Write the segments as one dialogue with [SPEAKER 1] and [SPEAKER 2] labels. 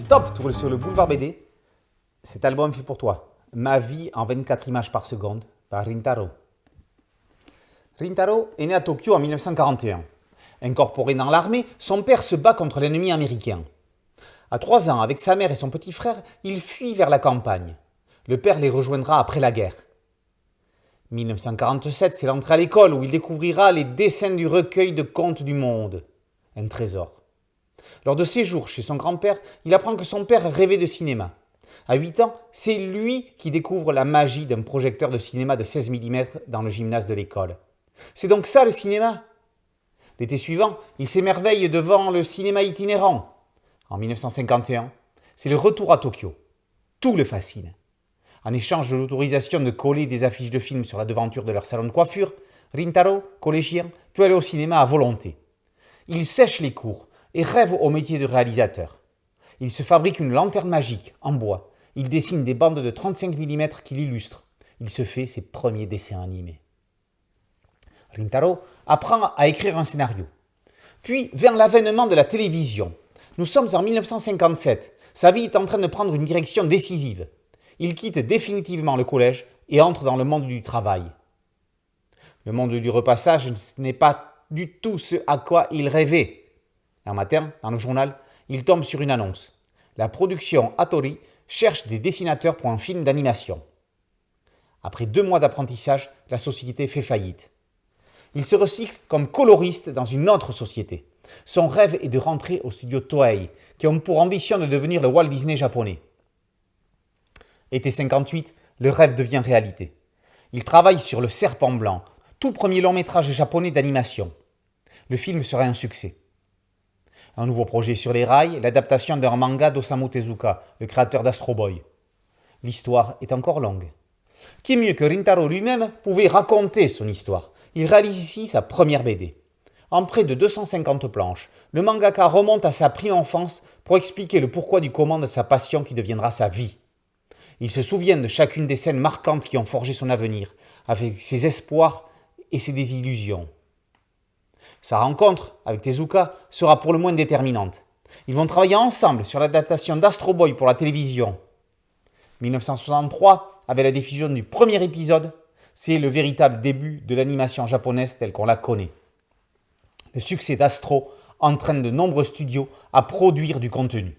[SPEAKER 1] Stop, tu roules sur le boulevard BD. Cet album fait pour toi. Ma vie en 24 images par seconde par Rintaro. Rintaro est né à Tokyo en 1941. Incorporé dans l'armée, son père se bat contre l'ennemi américain. À 3 ans, avec sa mère et son petit frère, il fuit vers la campagne. Le père les rejoindra après la guerre. 1947, c'est l'entrée à l'école où il découvrira les dessins du recueil de contes du monde. Un trésor. Lors de ses jours chez son grand-père, il apprend que son père rêvait de cinéma. À 8 ans, c'est lui qui découvre la magie d'un projecteur de cinéma de 16 mm dans le gymnase de l'école. C'est donc ça le cinéma. L'été suivant, il s'émerveille devant le cinéma itinérant. En 1951, c'est le retour à Tokyo. Tout le fascine. En échange de l'autorisation de coller des affiches de films sur la devanture de leur salon de coiffure, Rintaro, collégien, peut aller au cinéma à volonté. Il sèche les cours et rêve au métier de réalisateur. Il se fabrique une lanterne magique en bois. Il dessine des bandes de 35 mm qu'il illustre. Il se fait ses premiers dessins animés. Rintaro apprend à écrire un scénario. Puis vient l'avènement de la télévision. Nous sommes en 1957. Sa vie est en train de prendre une direction décisive. Il quitte définitivement le collège et entre dans le monde du travail. Le monde du repassage, ce n'est pas du tout ce à quoi il rêvait. Un matin, dans le journal, il tombe sur une annonce. La production Hattori cherche des dessinateurs pour un film d'animation. Après 2 mois d'apprentissage, la société fait faillite. Il se recycle comme coloriste dans une autre société. Son rêve est de rentrer au studio Toei, qui ont pour ambition de devenir le Walt Disney japonais. Été 58, le rêve devient réalité. Il travaille sur Le Serpent Blanc, tout premier long métrage japonais d'animation. Le film sera un succès. Un nouveau projet sur les rails, l'adaptation d'un manga d'Osamu Tezuka, le créateur d'Astro Boy. L'histoire est encore longue. Qui mieux que Rintaro lui-même pouvait raconter son histoire? Il réalise ici sa première BD. En près de 250 planches, le mangaka remonte à sa prime enfance pour expliquer le pourquoi du comment de sa passion qui deviendra sa vie. Il se souvient de chacune des scènes marquantes qui ont forgé son avenir, avec ses espoirs et ses désillusions. Sa rencontre avec Tezuka sera pour le moins déterminante. Ils vont travailler ensemble sur l'adaptation d'Astro Boy pour la télévision. 1963, avec la diffusion du premier épisode, c'est le véritable début de l'animation japonaise telle qu'on la connaît. Le succès d'Astro entraîne de nombreux studios à produire du contenu.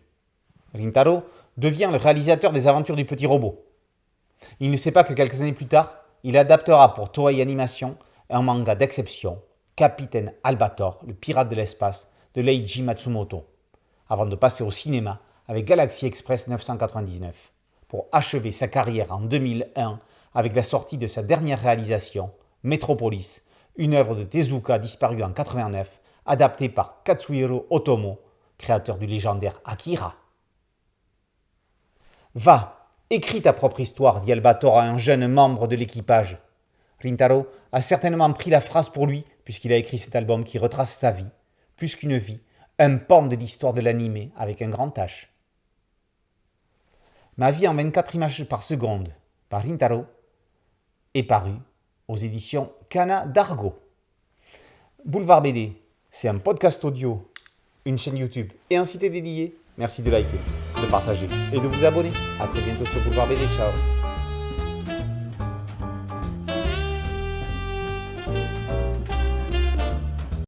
[SPEAKER 1] Rintaro devient le réalisateur des aventures du petit robot. Il ne sait pas que quelques années plus tard, il adaptera pour Toei Animation un manga d'exception, Capitaine Albator, le pirate de l'espace, de Leiji Matsumoto, avant de passer au cinéma avec Galaxy Express 999, pour achever sa carrière en 2001 avec la sortie de sa dernière réalisation, Metropolis, une œuvre de Tezuka disparue en 89, adaptée par Katsuhiro Otomo, créateur du légendaire Akira. Va, écris ta propre histoire, dit Albator à un jeune membre de l'équipage. Rintaro a certainement pris la phrase pour lui, puisqu'il a écrit cet album qui retrace sa vie, plus qu'une vie, un pan de l'histoire de l'animé avec un grand H. Ma vie en 24 images par seconde, par Rintaro, est paru aux éditions Kana d'Argo. Boulevard BD, c'est un podcast audio, une chaîne YouTube et un site dédié. Merci de liker, de partager et de vous abonner. A très bientôt sur Boulevard BD. Ciao.